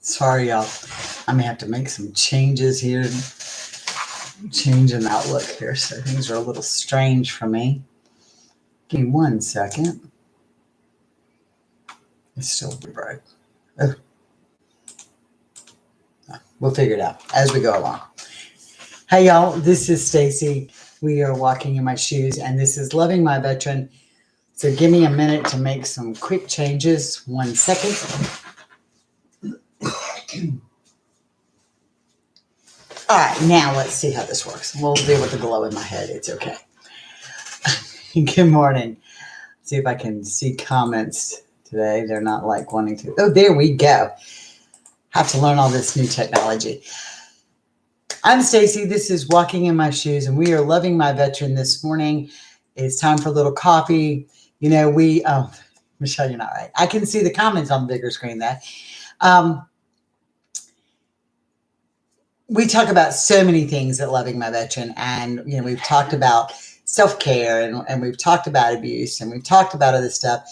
Sorry, y'all. I may have to make some changes here, change an outlook here. So things are a little strange for me. Give me 1 second. It's still bright. Oh, we'll figure it out as we go along. Hey, y'all. This is Stacy. We are walking in my shoes, and this is Loving My Veteran. So give me a minute to make some quick changes. 1 second. All right, now let's see how this works. We'll deal with the glow in my head. It's okay. Good morning. See if I can see comments today. They're not like wanting to. Oh, there we go. Have to learn all this new technology. I'm Stacy. This is Walking in My Shoes, and we are Loving My Veteran this morning. It's time for a little coffee. You know, Michelle, you're not right. I can see the comments on the bigger screen there. We talk about so many things at Loving My Veteran, and you know, we've talked about self-care and we've talked about abuse and we've talked about other stuff.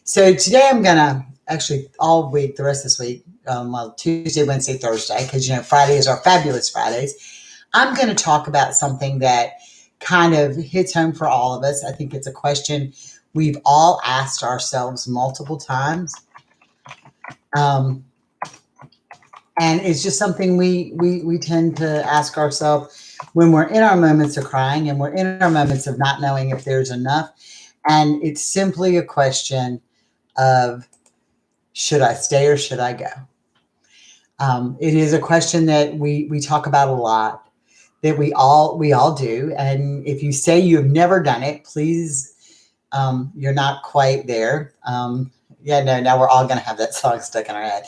So today I'm gonna actually all week, the rest of this week, Tuesday, Wednesday, Thursday, because you know Friday is our fabulous Fridays. I'm going to talk about something that kind of hits home for all of us. I think it's a question we've all asked ourselves multiple times. And it's just something we tend to ask ourselves when we're in our moments of crying and we're in our moments of not knowing if there's enough. And it's simply a question of, should I stay or should I go? It is a question that we talk about a lot, that we all do. And if you say you have never done it, please, you're not quite there. Now we're all going to have that song stuck in our head.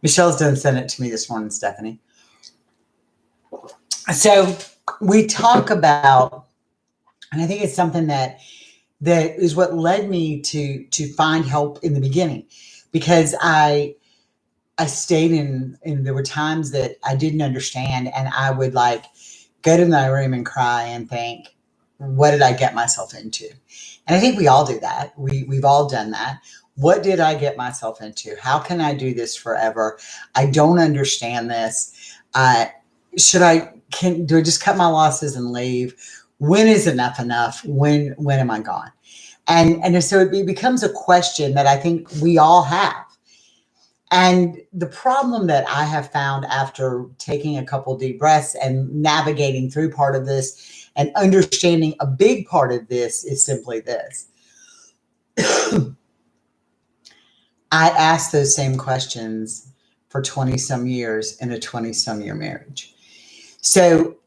Michelle's done sent it to me this morning, Stephanie. So we talk about, and I think it's something that is what led me to find help in the beginning, because I stayed in there were times that I didn't understand, and I would like go to my room and cry and think, what did I get myself into? And I think we all do that. We've all done that. What did I get myself into? How can I do this forever? I don't understand this. Do I just cut my losses and leave? When is enough enough? When am I gone? And so it becomes a question that I think we all have. And the problem that I have found after taking a couple deep breaths and navigating through part of this and understanding a big part of this is simply this. I asked those same questions for 20 some years in a 20 some year marriage. So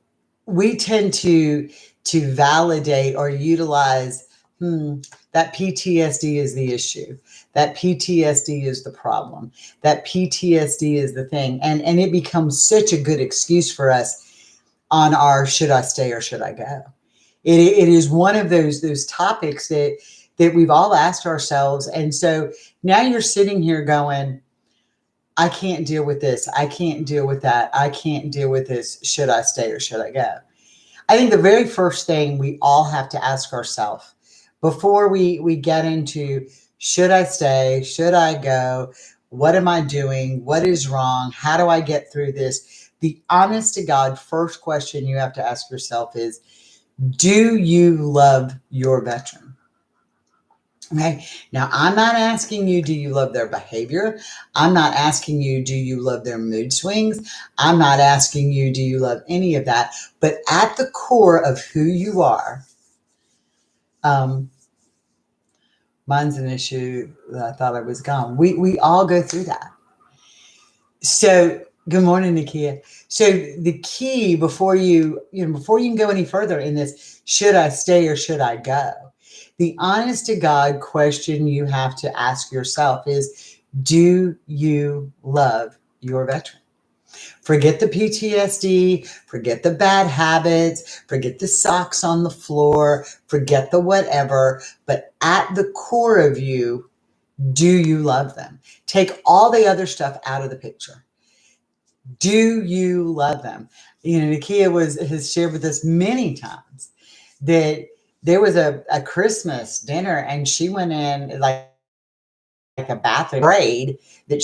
we tend to validate or utilize, that PTSD is the issue. That PTSD is the problem. That PTSD is the thing. And it becomes such a good excuse for us on our, should I stay or should I go? It is one of those topics that we've all asked ourselves. And so now you're sitting here going, I can't deal with this. I can't deal with that. I can't deal with this. Should I stay or should I go? I think the very first thing we all have to ask ourselves before we get into, should I stay? Should I go? What am I doing? What is wrong? How do I get through this? The honest to God first question you have to ask yourself is, do you love your veteran? Okay. Now, I'm not asking you, do you love their behavior? I'm not asking you, do you love their mood swings? I'm not asking you, do you love any of that? But at the core of who you are, mine's an issue that I thought I was gone. We all go through that. So, good morning, Nakia. So the key before you can go any further in this, should I stay or should I go? The honest to God question you have to ask yourself is, do you love your veteran? Forget the PTSD, forget the bad habits, forget the socks on the floor, forget the whatever, but at the core of you, do you love them? Take all the other stuff out of the picture. Do you love them? You know, Nakia has shared with us many times that there was a Christmas dinner and she went in like a bathroom, prayed that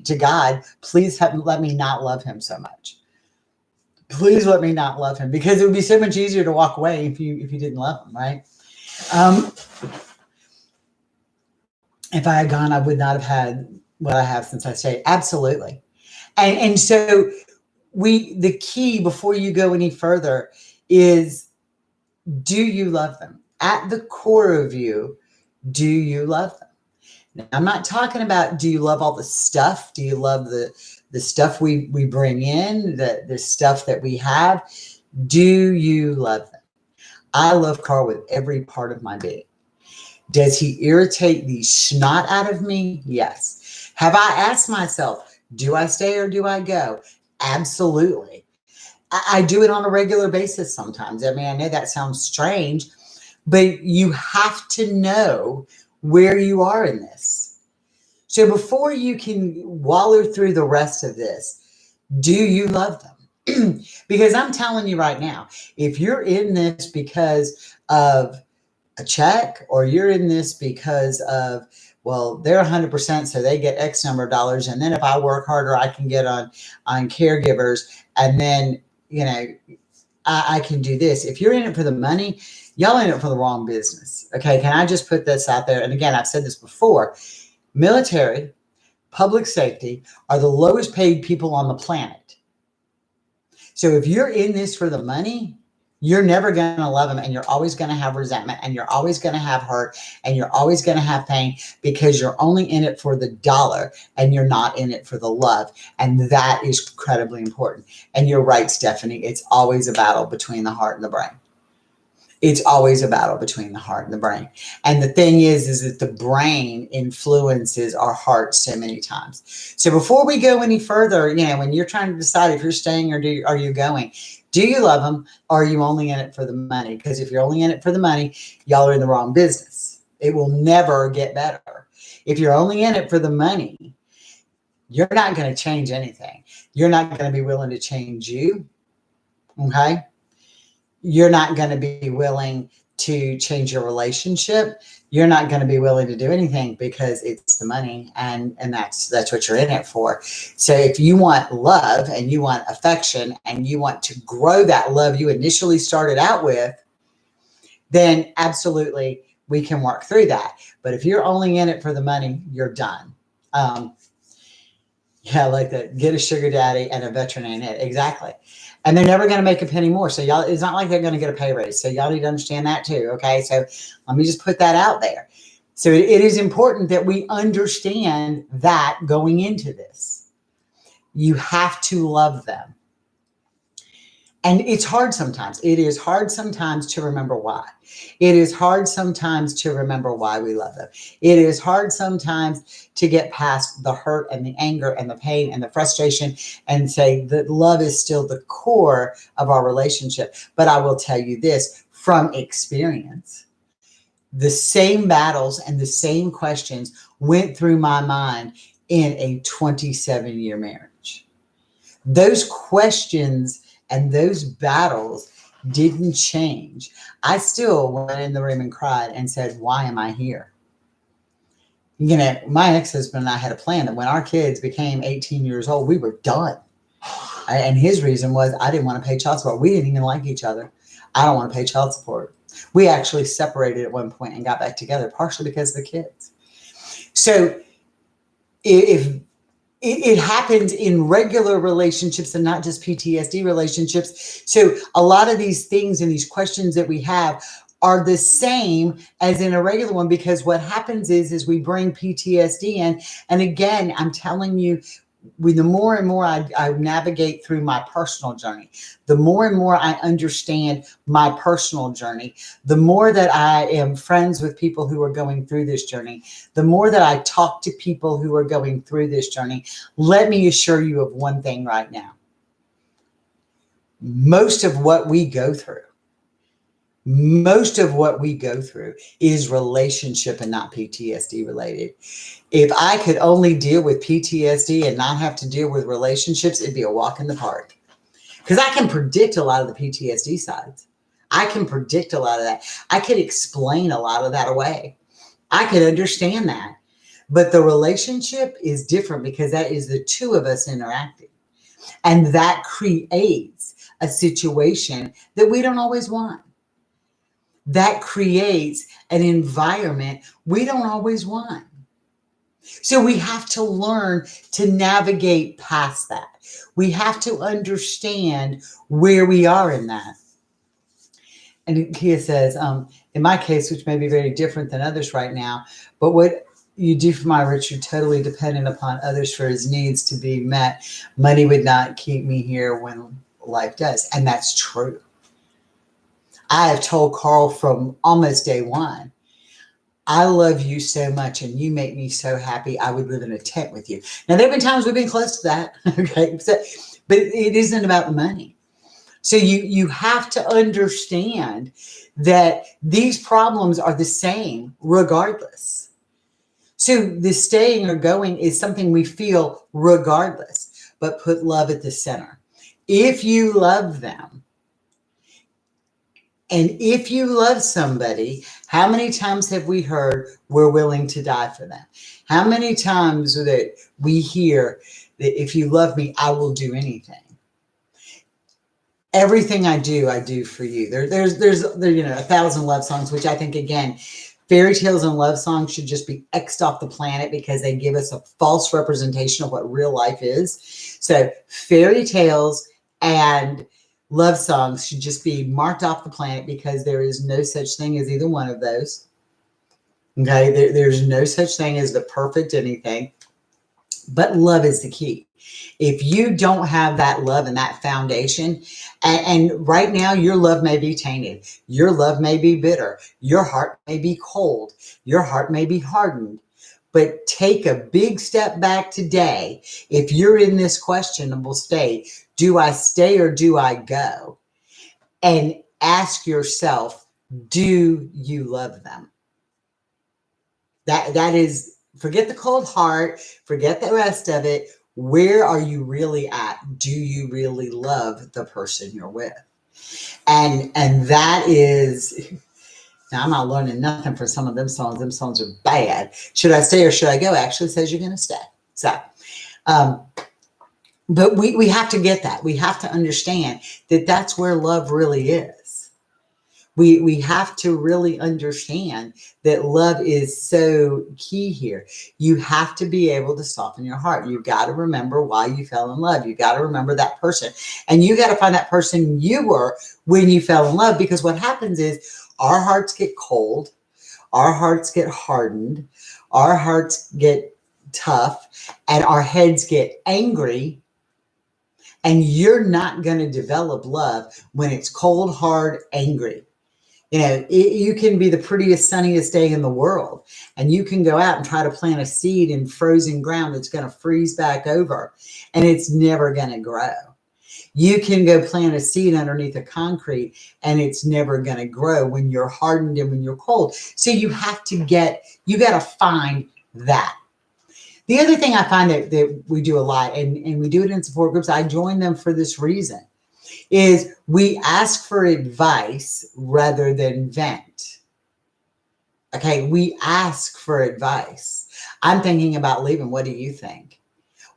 to God, please let me not love him so much. Please let me not love him, because it would be so much easier to walk away if you didn't love him, right? If I had gone, I would not have had what I have since I stayed. Absolutely. And so the key before you go any further is, do you love them? At the core of you, do you love them? Now, I'm not talking about, do you love all the stuff? Do you love the stuff we bring in, the stuff that we have? Do you love them? I love Carl with every part of my being. Does he irritate the snot out of me? Yes. Have I asked myself, do I stay or do I go? Absolutely. I do it on a regular basis sometimes. I mean, I know that sounds strange, but you have to know where you are in this. So before you can wallow through the rest of this, do you love them? Because I'm telling you right now, if you're in this because of a check, or you're in this because of, well, they're 100%, so they get X number of dollars, and then if I work harder, I can get on caregivers, and then, you know, I can do this. If you're in it for the money, y'all in it for the wrong business. Okay, can I just put this out there? And again, I've said this before, military, public safety are the lowest paid people on the planet. So if you're in this for the money, you're never going to love them, and you're always going to have resentment, and you're always going to have hurt, and you're always going to have pain, because you're only in it for the dollar and you're not in it for the love. And that is incredibly important. And you're right, Stephanie. It's always a battle between the heart and the brain. It's always a battle between the heart and the brain. And the thing is that the brain influences our heart so many times. So before we go any further, you know, when you're trying to decide if you're staying or are you going, do you love them, or are you only in it for the money? Because if you're only in it for the money, y'all are in the wrong business. It will never get better. If you're only in it for the money, you're not going to change anything. You're not going to be willing to change you. Okay? You're not going to be willing to change your relationship. You're not going to be willing to do anything, because it's the money, and that's what you're in it for. So if you want love and you want affection and you want to grow that love you initially started out with, then absolutely we can work through that. But if you're only in it for the money, you're done. Yeah, like that. Get a sugar daddy and a veteran ain't it. Exactly. And they're never going to make a penny more. So y'all, it's not like they're going to get a pay raise. So y'all need to understand that too. Okay. So let me just put that out there. So it is important that we understand that going into this. You have to love them. And it's hard sometimes. It is hard sometimes to remember why. It is hard sometimes to remember why we love them. It is hard sometimes to get past the hurt and the anger and the pain and the frustration and say that love is still the core of our relationship. But I will tell you this from experience. The same battles and the same questions went through my mind in a 27-year marriage. Those questions and those battles didn't change. I still went in the room and cried and said, why am I here? You know, my ex-husband and I had a plan that when our kids became 18 years old, we were done. And his reason was, I didn't want to pay child support. We didn't even like each other. I don't want to pay child support. We actually separated at one point and got back together, partially because of the kids. So if it happens in regular relationships and not just PTSD relationships. So a lot of these things and these questions that we have are the same as in a regular one, because what happens is we bring PTSD in. And again, I'm telling you, the more and more I navigate through my personal journey, the more and more I understand my personal journey, the more that I am friends with people who are going through this journey, the more that I talk to people who are going through this journey. Let me assure you of one thing right now. Most of what we go through is relationship and not PTSD related. If I could only deal with PTSD and not have to deal with relationships, it'd be a walk in the park. Because I can predict a lot of the PTSD sides. I can predict a lot of that. I could explain a lot of that away. I could understand that. But the relationship is different because that is the two of us interacting. And that creates a situation that we don't always want. That creates an environment we don't always want. So we have to learn to navigate past that. We have to understand where we are in that. And Kia says, in my case, which may be very different than others right now, but what you do for my Richard totally dependent upon others for his needs to be met. Money would not keep me here when life does. And that's true. I have told Carl from almost day one, I love you so much and you make me so happy. I would live in a tent with you. Now, there have been times we've been close to that. Okay. So, but it isn't about the money. So you have to understand that these problems are the same regardless. So the staying or going is something we feel regardless, but put love at the center. If you love them, and if you love somebody, how many times have we heard we're willing to die for them? How many times that we hear that if you love me, I will do anything? Everything I do for you. There's 1,000 love songs, which I think, again, fairy tales and love songs should just be X'd off the planet because they give us a false representation of what real life is. So fairy tales and love songs should just be marked off the planet because there is no such thing as either one of those. Okay, there's no such thing as the perfect anything, but love is the key. If you don't have that love and that foundation, and right now your love may be tainted, your love may be bitter, your heart may be cold, your heart may be hardened, but take a big step back today. If you're in this questionable state, do I stay or do I go? And ask yourself, do you love them? That is, forget the cold heart, forget the rest of it. Where are you really at? Do you really love the person you're with? And that is, now I'm not learning nothing from some of them songs. Them songs are bad. Should I stay or should I go? Actually says you're going to stay. So, but we have to get that. We have to understand that that's where love really is. We have to really understand that love is so key here. You have to be able to soften your heart. You've got to remember why you fell in love. You've got to remember that person. And you got to find that person you were when you fell in love, because what happens is our hearts get cold, our hearts get hardened, our hearts get tough, and our heads get angry. And you're not going to develop love when it's cold, hard, angry. You know, you can be the prettiest, sunniest day in the world, and you can go out and try to plant a seed in frozen ground that's going to freeze back over, and it's never going to grow. You can go plant a seed underneath a concrete, and it's never going to grow when you're hardened and when you're cold. So you got to find that. The other thing I find that we do a lot, and we do it in support groups, I join them for this reason, is we ask for advice rather than vent. Okay, we ask for advice. I'm thinking about leaving. What do you think?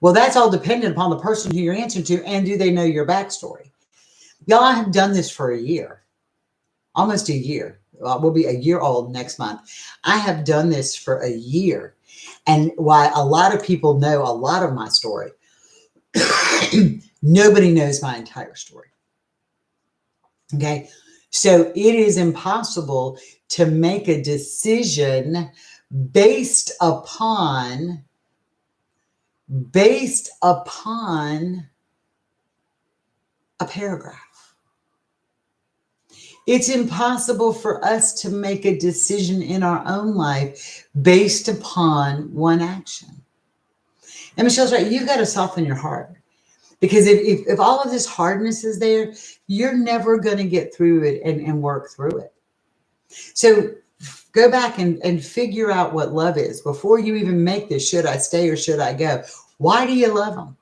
Well, that's all dependent upon the person who you're answering to, and do they know your backstory? Y'all, I have done this for a year, almost a year. We'll be a year old next month. I have done this for a year. And while a lot of people know a lot of my story, nobody knows my entire story. Okay, so it is impossible to make a decision based upon a paragraph. It's impossible for us to make a decision in our own life based upon one action. And Michelle's right, you've got to soften your heart. Because if all of this hardness is there, you're never going to get through it and work through it. So go back and figure out what love is before you even make this, should I stay or should I go? Why do you love them?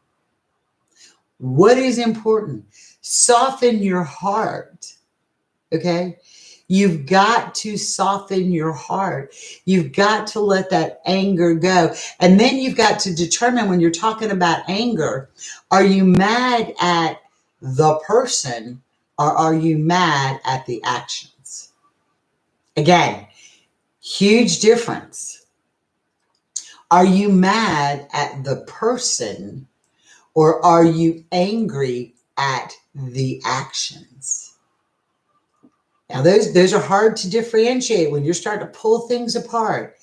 What is important? Soften your heart. Okay? You've got to soften your heart. You've got to let that anger go. And then you've got to determine when you're talking about anger, are you mad at the person or are you mad at the actions? Again, huge difference. Are you mad at the person or are you angry at the actions? Now, those are hard to differentiate when you're starting to pull things apart.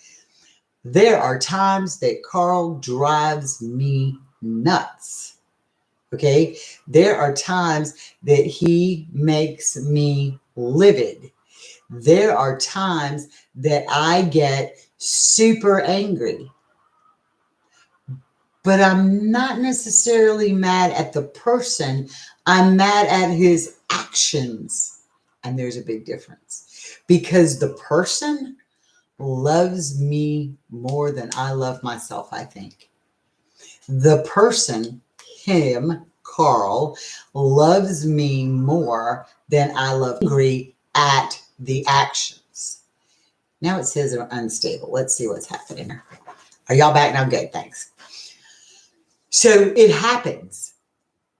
There are times that Carl drives me nuts. Okay? There are times that he makes me livid. There are times that I get super angry. But I'm not necessarily mad at the person. I'm mad at his actions. And there's a big difference because the person loves me more than I love myself, I think. The person, him, Carl, loves me more than I love angry at the actions. Now it says they're unstable. Let's see what's happening here. Are y'all back now? Good, thanks. So it happens.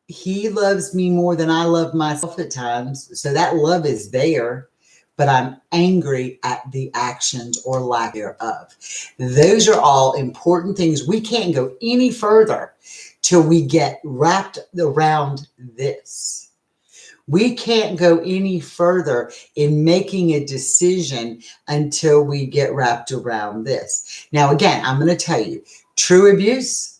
He loves me more than I love myself at times. So that love is there, but I'm angry at the actions or lack thereof. Those are all important things. We can't go any further till we get wrapped around this. We can't go any further in making a decision until we get wrapped around this. Now, again, I'm going to tell you, true abuse,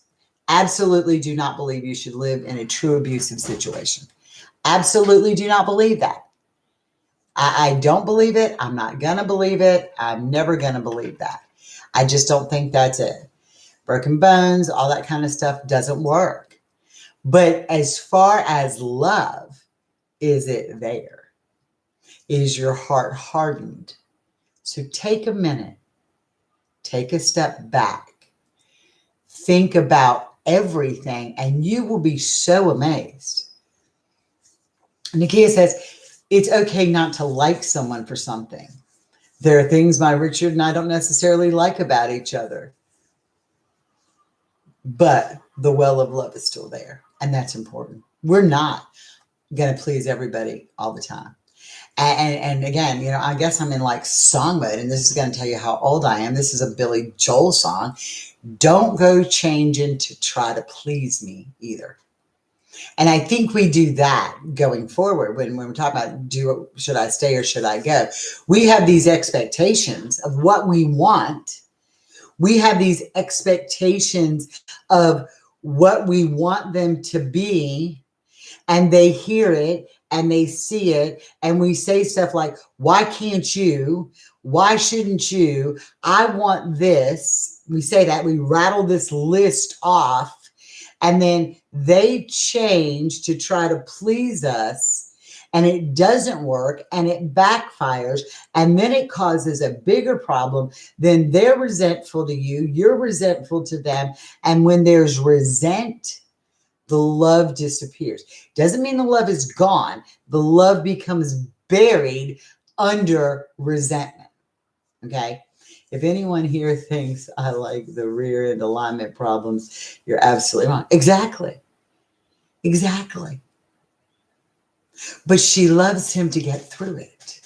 absolutely do not believe you should live in a true abusive situation. Absolutely do not believe that. I don't believe it. I'm not going to believe it. I'm never going to believe that. I just don't think that's it. Broken bones, all that kind of stuff doesn't work. But as far as love, is it there? Is your heart hardened? So take a minute. Take a step back. Think about everything, and you will be so amazed. Nakia says, it's okay not to like someone for something. There are things my Richard and I don't necessarily like about each other, but the well of love is still there, and that's important. We're not going to please everybody all the time. And again, you know, I guess I'm in like song mode, and this is going to tell you how old I am. This is a Billy Joel song. Don't go changing to try to please me either. And I think we do that going forward when we're talking about should I stay or should I go? We have these expectations of what we want. We have these expectations of what we want them to be, and they hear it and they see it, and we say stuff like, why can't you? Why shouldn't you? I want this. We say that, we rattle this list off, and then they change to try to please us, and it doesn't work, and it backfires, and then it causes a bigger problem. Then they're resentful to you, you're resentful to them, and when there's resent, the love disappears. Doesn't mean the love is gone. The love becomes buried under resentment. Okay? If anyone here thinks I like the rear end alignment problems, you're absolutely wrong. Exactly. Exactly. But she loves him to get through it.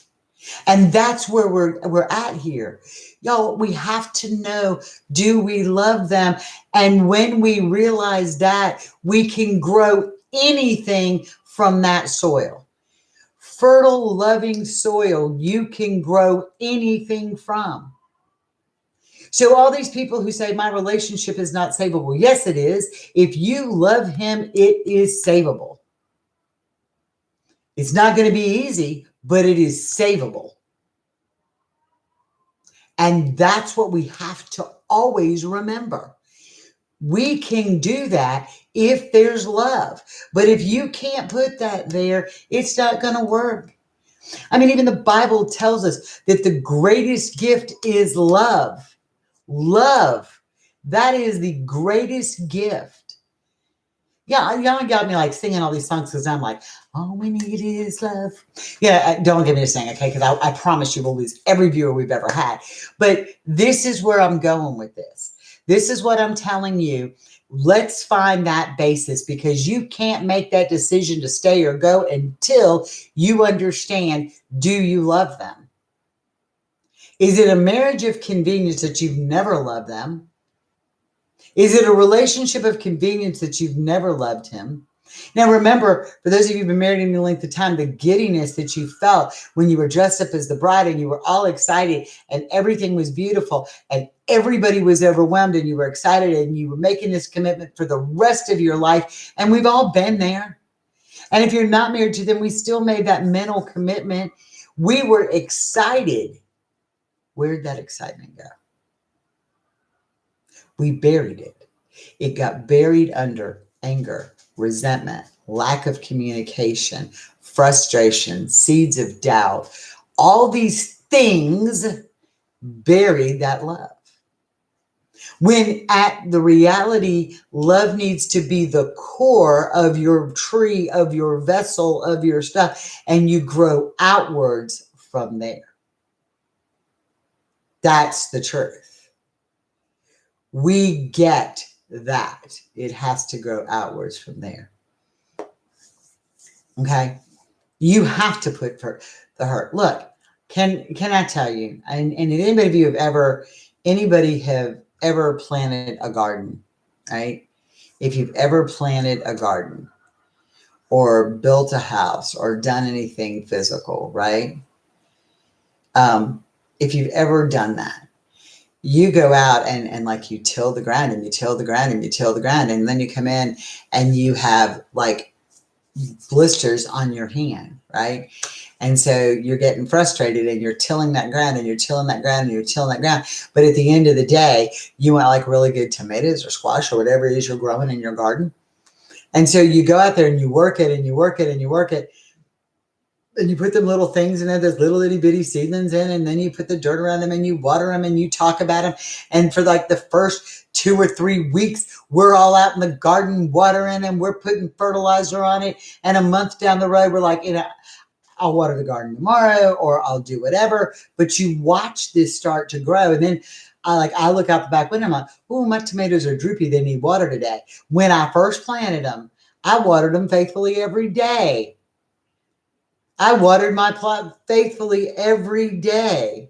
And that's where we're at here. Y'all, we have to know, do we love them? And when we realize that, we can grow anything from that soil. Fertile, loving soil, you can grow anything from. So all these people who say my relationship is not savable, yes, it is. If you love him, it is savable. It's not going to be easy, but it is savable. And that's what we have to always remember. We can do that if there's love. But if you can't put that there, it's not going to work. I mean, even the Bible tells us that the greatest gift is love. Love. That is the greatest gift. Yeah, y'all got me like singing all these songs because I'm like, all we need is love. Yeah, don't get me to sing, okay? Because I promise you we'll lose every viewer we've ever had. But this is where I'm going with this. This is what I'm telling you. Let's find that basis, because you can't make that decision to stay or go until you understand, do you love them? Is it a marriage of convenience that you've never loved them? Is it a relationship of convenience that you've never loved him? Now, remember, for those of you who've been married any length of time, the giddiness that you felt when you were dressed up as the bride and you were all excited and everything was beautiful and everybody was overwhelmed and you were excited and you were making this commitment for the rest of your life. And we've all been there. And if you're not married to them, we still made that mental commitment. We were excited. Where'd that excitement go? We buried it. It got buried under anger, resentment, lack of communication, frustration, seeds of doubt. All these things buried that love. When at the reality, love needs to be the core of your tree, of your vessel, of your stuff, and you grow outwards from there. That's the truth. We get that. It has to grow outwards from there. Okay? You have to put for the hurt. Look, can I tell you, and anybody of you have ever planted a garden, right? If you've ever planted a garden or built a house or done anything physical, right? If you've ever done that, you go out and like you till the ground and you till the ground and you till the ground, and then you come in and you have like blisters on your hand, right? And so you're getting frustrated and you're tilling that ground and you're tilling that ground and you're tilling that ground. But at the end of the day, you want like really good tomatoes or squash or whatever it is you're growing in your garden. And so you go out there and you work it and you work it and you work it. And you put them little things in there, those little itty bitty seedlings in, and then you put the dirt around them and you water them and you talk about them. And for like the first 2 or 3 weeks, we're all out in the garden watering and we're putting fertilizer on it. And a month down the road, we're like, I'll water the garden tomorrow or I'll do whatever. But you watch this start to grow. And then I look out the back window, I'm like, oh, my tomatoes are droopy. They need water today. When I first planted them, I watered them faithfully every day. I watered my plant faithfully every day.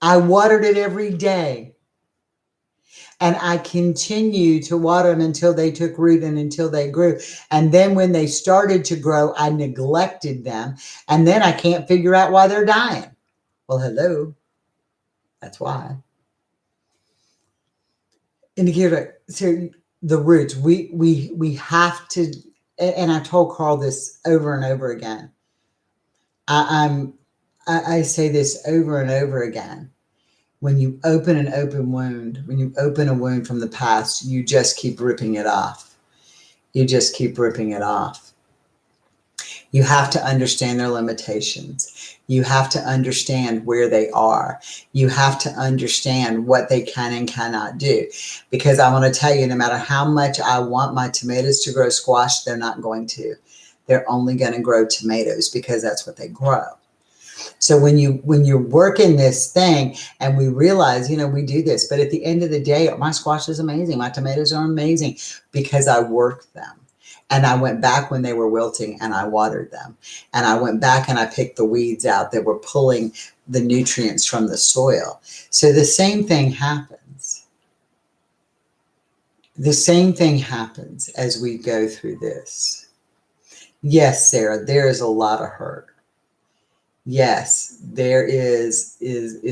I watered it every day. And I continued to water them until they took root and until they grew. And then when they started to grow, I neglected them. And then I can't figure out why they're dying. Well, hello. That's why. Indicator. So the roots, we have to, and I told Carl this over and over again. I say this over and over again. When you open an open wound, when you open a wound from the past, you just keep ripping it off. You just keep ripping it off. You have to understand their limitations. You have to understand where they are. You have to understand what they can and cannot do. Because I want to tell you, no matter how much I want my tomatoes to grow squash, they're not going to. They're only going to grow tomatoes because that's what they grow. So when you're working this thing and we realize, we do this, but at the end of the day, my squash is amazing. My tomatoes are amazing because I worked them. And I went back when they were wilting and I watered them. And I went back and I picked the weeds out that were pulling the nutrients from the soil. So the same thing happens. The same thing happens as we go through this. Yes, Sarah, there is a lot of hurt. Yes, there is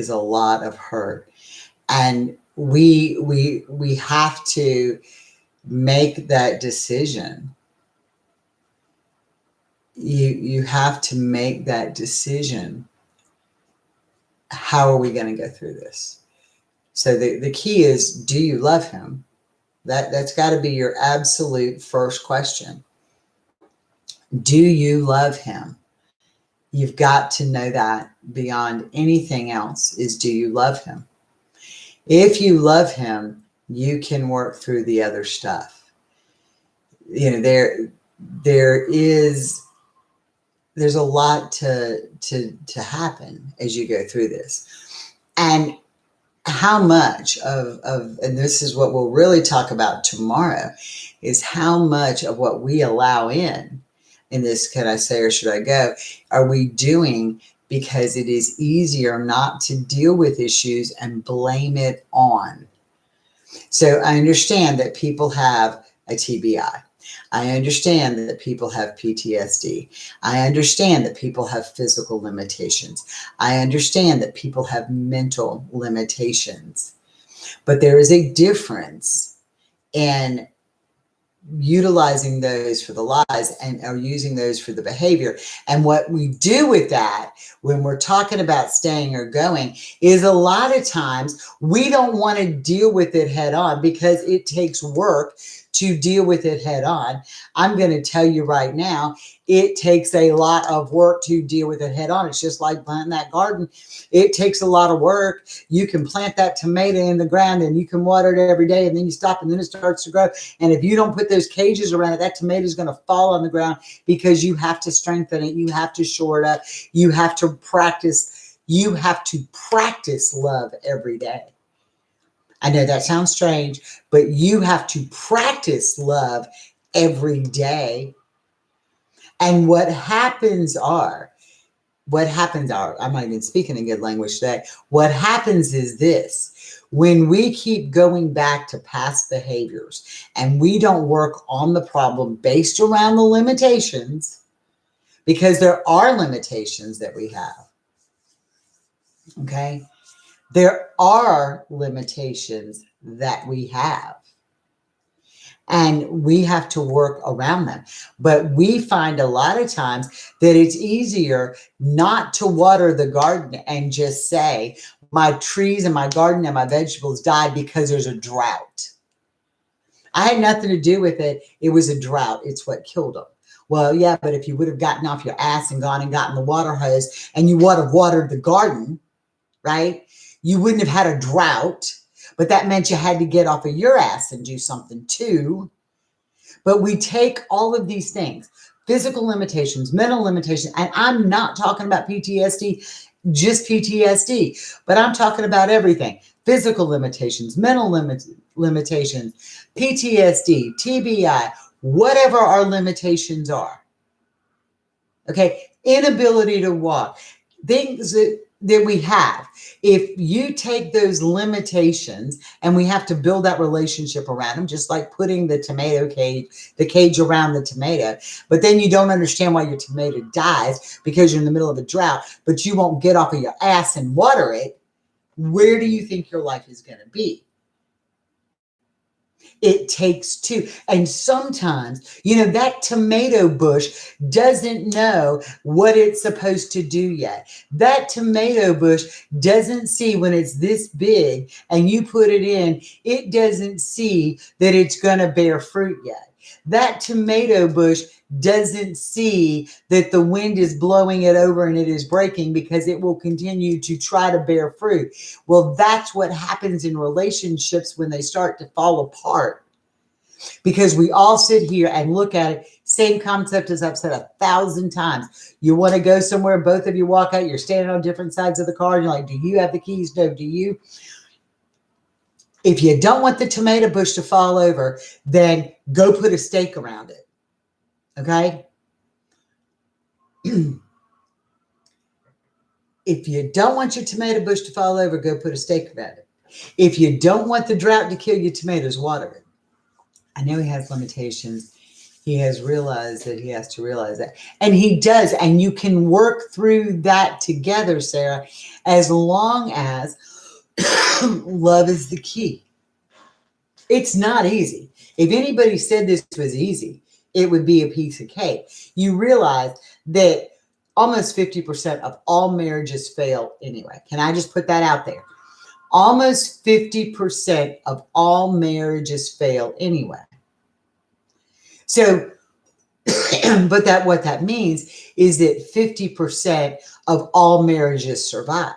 a lot of hurt. And we have to make that decision. You have to make that decision. How are we going to go through this? So the key is, do you love him? That's got to be your absolute first question. Do you love him? You've got to know that beyond anything else is, do you love him? If you love him, you can work through the other stuff. You know, there's a lot to happen as you go through this. And how much of and this is what we'll really talk about tomorrow, is how much of what we allow in this can I say or should I go, are we doing because it is easier not to deal with issues and blame it on. So I understand that people have a TBI. I understand that people have PTSD. I understand that people have physical limitations. I understand that people have mental limitations. But there is a difference in utilizing those for the lies and or using those for the behavior. And what we do with that when we're talking about staying or going is a lot of times we don't want to deal with it head on because it takes work to deal with it head on. I'm going to tell you right now, it takes a lot of work to deal with it head on. It's just like planting that garden. It takes a lot of work. You can plant that tomato in the ground and you can water it every day and then you stop and then it starts to grow. And if you don't put those cages around it, that tomato is going to fall on the ground because you have to strengthen it. You have to shore it up. You have to practice. You have to practice love every day. I know that sounds strange, but you have to practice love every day. And what happens are, I'm not even speaking a good language today. What happens is this: when we keep going back to past behaviors and we don't work on the problem based around the limitations, because there are limitations that we have, okay? There are limitations that we have. And we have to work around them. But we find a lot of times that it's easier not to water the garden and just say, my trees and my garden and my vegetables died because there's a drought. I had nothing to do with it. It was a drought. It's what killed them. Well, yeah, but if you would have gotten off your ass and gone and gotten the water hose and you would have watered the garden, right? You wouldn't have had a drought. But that meant you had to get off of your ass and do something too. But we take all of these things, physical limitations, mental limitations, and I'm not talking about PTSD, just PTSD, but I'm talking about everything. Physical limitations, mental limitations, PTSD, TBI, whatever our limitations are. Okay, inability to walk, things that we have. If you take those limitations and we have to build that relationship around them, just like putting the tomato cage, the cage around the tomato, but then you don't understand why your tomato dies because you're in the middle of a drought, but you won't get off of your ass and water it, where do you think your life is going to be? It takes two. And sometimes, that tomato bush doesn't know what it's supposed to do yet. That tomato bush doesn't see when it's this big and you put it in, it doesn't see that it's going to bear fruit yet. That tomato bush doesn't see that the wind is blowing it over and it is breaking because it will continue to try to bear fruit. Well, that's what happens in relationships when they start to fall apart. Because we all sit here and look at it, same concept as I've said 1,000 times. You want to go somewhere, both of you walk out, you're standing on different sides of the car, and you're like, do you have the keys? No, do you? If you don't want the tomato bush to fall over, then go put a stake around it. Okay? If you don't want your tomato bush to fall over, go put a stake around it. If you don't want the drought to kill your tomatoes, water it. I know he has limitations. He has realized that he has to realize that. And he does. And you can work through that together, Sarah, as long as love is the key. It's not easy. If anybody said this was easy, it would be a piece of cake. You realize that almost 50% of all marriages fail anyway. Can I just put that out there? Almost 50% of all marriages fail anyway. So, but what that means is that 50% of all marriages survive.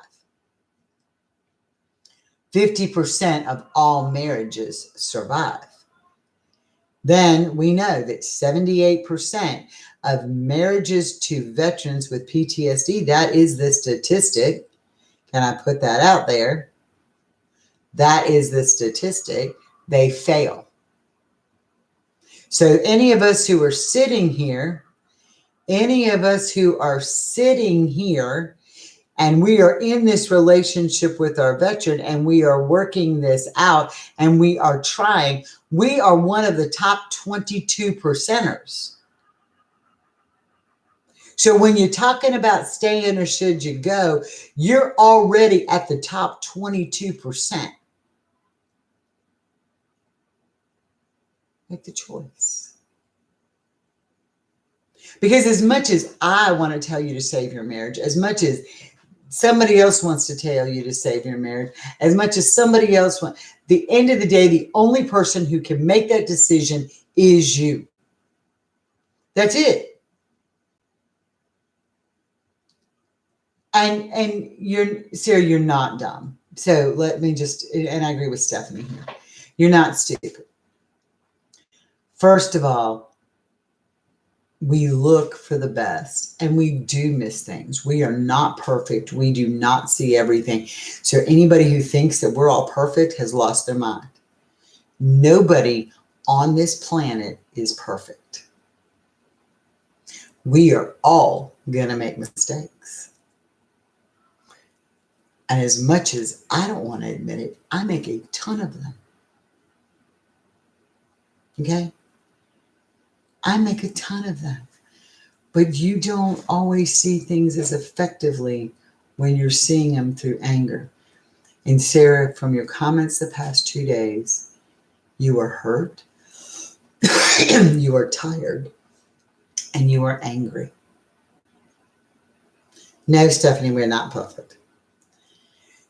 50% of all marriages survive. Then we know that 78% of marriages to veterans with PTSD, that is the statistic. Can I put that out there? That is the statistic. They fail. So any of us who are sitting here, and we are in this relationship with our veteran and we are working this out and we are trying, we are one of the top 22 percenters. So when you're talking about staying or should you go, you're already at the top 22%. Make the choice. Because as much as I want to tell you to save your marriage, as much as somebody else wants to tell you to save your marriage, as much as somebody else wants, the end of the day, the only person who can make that decision is you. That's it. And Sarah, you're not dumb. So let me just, and I agree with Stephanie here. You're not stupid. First of all, we look for the best and we do miss things. We are not perfect. We do not see everything. So anybody who thinks that we're all perfect has lost their mind. Nobody on this planet is perfect. We are all going to make mistakes. And as much as I don't want to admit it, I make a ton of them. Okay? I make a ton of them. But you don't always see things as effectively when you're seeing them through anger. And Sarah, from your comments the past 2 days, you are hurt, you are tired, and you are angry. No, Stephanie, we're not perfect.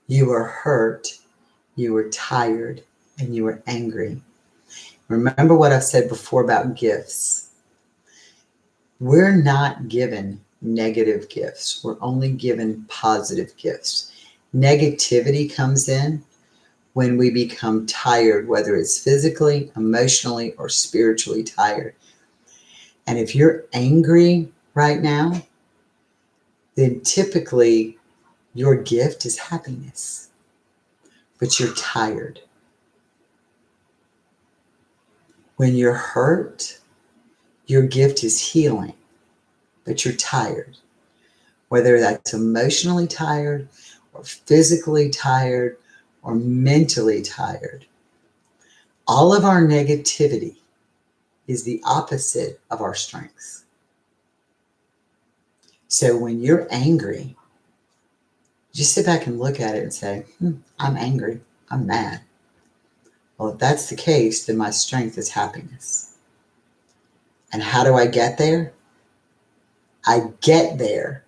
You are hurt, you are tired, and you are angry. Remember what I've said before about gifts. We're not given negative gifts. We're only given positive gifts. Negativity comes in when we become tired, whether it's physically, emotionally, or spiritually tired. And if you're angry right now, then typically your gift is happiness, but you're tired. When you're hurt, your gift is healing, but you're tired. Whether that's emotionally tired or physically tired or mentally tired. All of our negativity is the opposite of our strengths. So when you're angry, just sit back and look at it and say, I'm angry, I'm mad. Well, if that's the case, then my strength is happiness. And how do I get there? I get there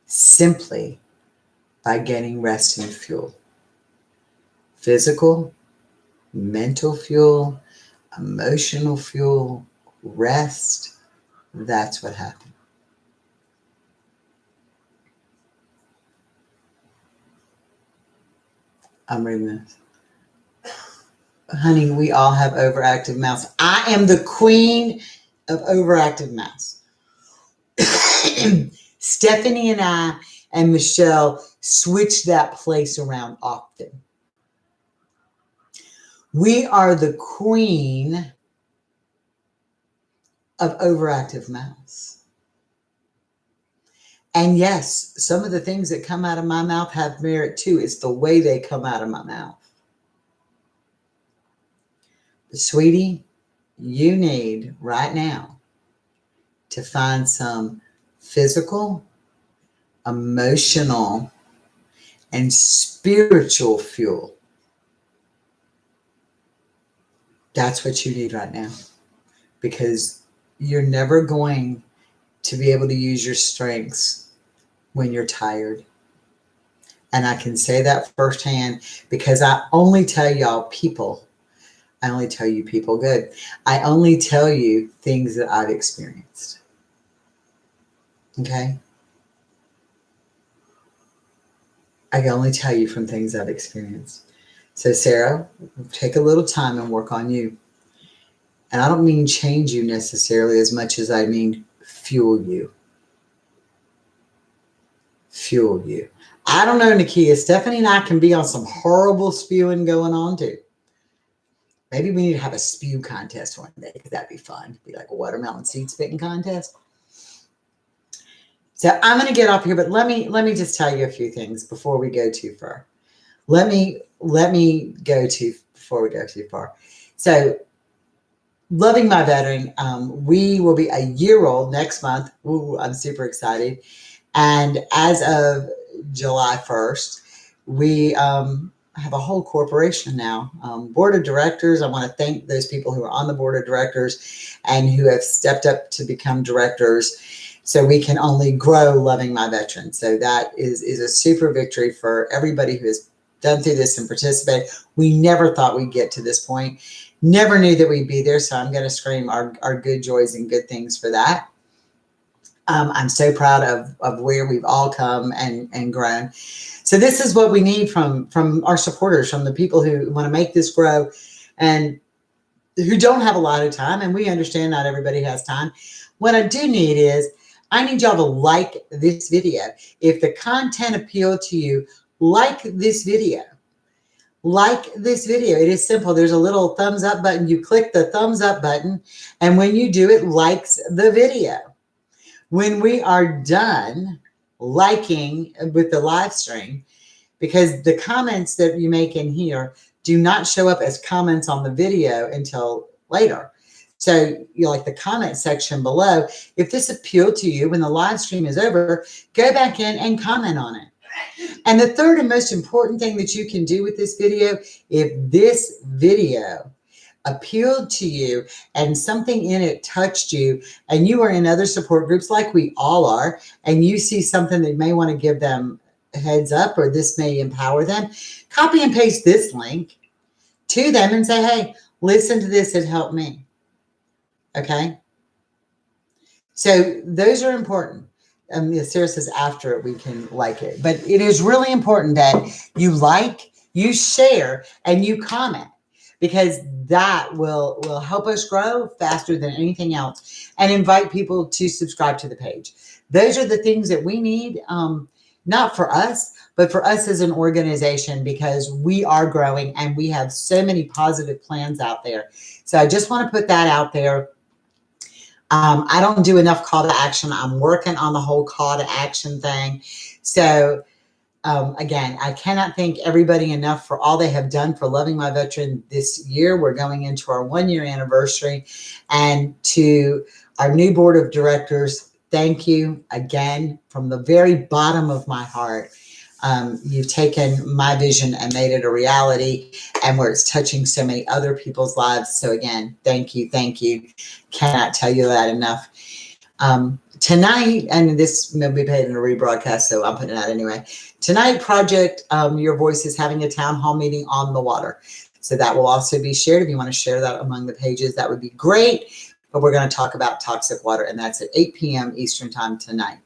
simply by getting rest and fuel. Physical, mental fuel, emotional fuel, rest. That's what happens. I'm reading this. Honey, we all have overactive mouths. I am the queen of overactive mouths. Stephanie and I and Michelle switch that place around often. We are the queen of overactive mouths. And yes, some of the things that come out of my mouth have merit too. It's the way they come out of my mouth. But sweetie, you need right now to find some physical, emotional, and spiritual fuel. That's what you need right now, because you're never going to be able to use your strengths when you're tired. And I can say that firsthand because I only tell y'all people. I only tell you people good. I only tell you things that I've experienced. Okay? I can only tell you from things I've experienced. So, Sarah, take a little time and work on you. And I don't mean change you necessarily as much as I mean fuel you. Fuel you. I don't know, Nakia. Stephanie and I can be on some horrible spewing going on too. Maybe we need to have a spew contest one day because that'd be fun. Be like a watermelon seed spitting contest. So I'm going to get off here, but let me just tell you a few things before we go too far. Let me go to before we go too far. So, Loving My Veteran, we will be a year old next month. Ooh, I'm super excited. And as of July 1st, we have a whole corporation now. Board of directors. I want to thank those people who are on the board of directors and who have stepped up to become directors, so we can only grow Loving My Veteran. So that is a super victory for everybody who has done through this and participated. We never thought we'd get to this point. Never knew that we'd be there. So I'm going to scream our good joys and good things for that. I'm so proud of where we've all come and grown. So this is what we need from our supporters, from the people who want to make this grow and who don't have a lot of time. And we understand not everybody has time. What I do need is I need y'all to like this video. If the content appealed to you, like this video. Like this video. It is simple. There's a little thumbs up button. You click the thumbs up button, and when you do, it likes the video. When we are done liking with the live stream, because the comments that you make in here do not show up as comments on the video until later. So you like the comment section below. If this appealed to you when the live stream is over, go back in and comment on it. And the third and most important thing that you can do with this video, if this video appealed to you and something in it touched you and you are in other support groups like we all are, and you see something that you may want to give them a heads up or this may empower them, copy and paste this link to them and say, hey, listen to this, it helped me. Okay? So those are important. Sarah says after we can like it. But it is really important that you like, you share, and you comment, because that will help us grow faster than anything else, and invite people to subscribe to the page. Those are the things that we need, not for us, but for us as an organization, because we are growing and we have so many positive plans out there. So I just want to put that out there. I don't do enough call to action. I'm working on the whole call to action thing. So again, I cannot thank everybody enough for all they have done for Loving My Veteran this year. We're going into our 1-year anniversary. And to our new board of directors, thank you again from the very bottom of my heart. You've taken my vision and made it a reality, and where it's touching so many other people's lives. So again, thank you. Thank you. Cannot tell you that enough. Tonight, and this will be paid in a rebroadcast, so I'm putting it out anyway. Tonight, Project Your Voice is having a town hall meeting on the water. So that will also be shared. If you want to share that among the pages, that would be great. But we're going to talk about toxic water, and that's at 8 p.m. Eastern time tonight.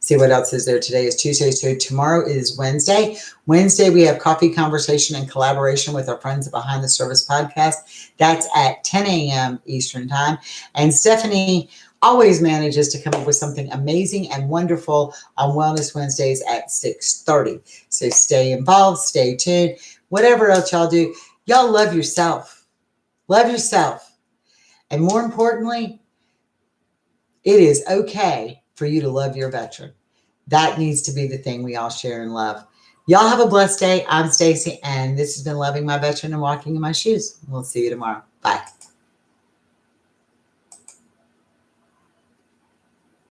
See what else is there. Today is Tuesday, so tomorrow is Wednesday. Wednesday, we have coffee conversation and collaboration with our friends at Behind the Service podcast. That's at 10 a.m. Eastern time. And Stephanie always manages to come up with something amazing and wonderful on Wellness Wednesdays at 6:30. So stay involved, stay tuned. Whatever else y'all do, y'all love yourself. Love yourself. And more importantly, it is okay for you to love your veteran. That needs to be the thing we all share and love. Y'all have a blessed day. I'm Stacy, and this has been Loving My Veteran and Walking in My Shoes. We'll see you tomorrow. Bye.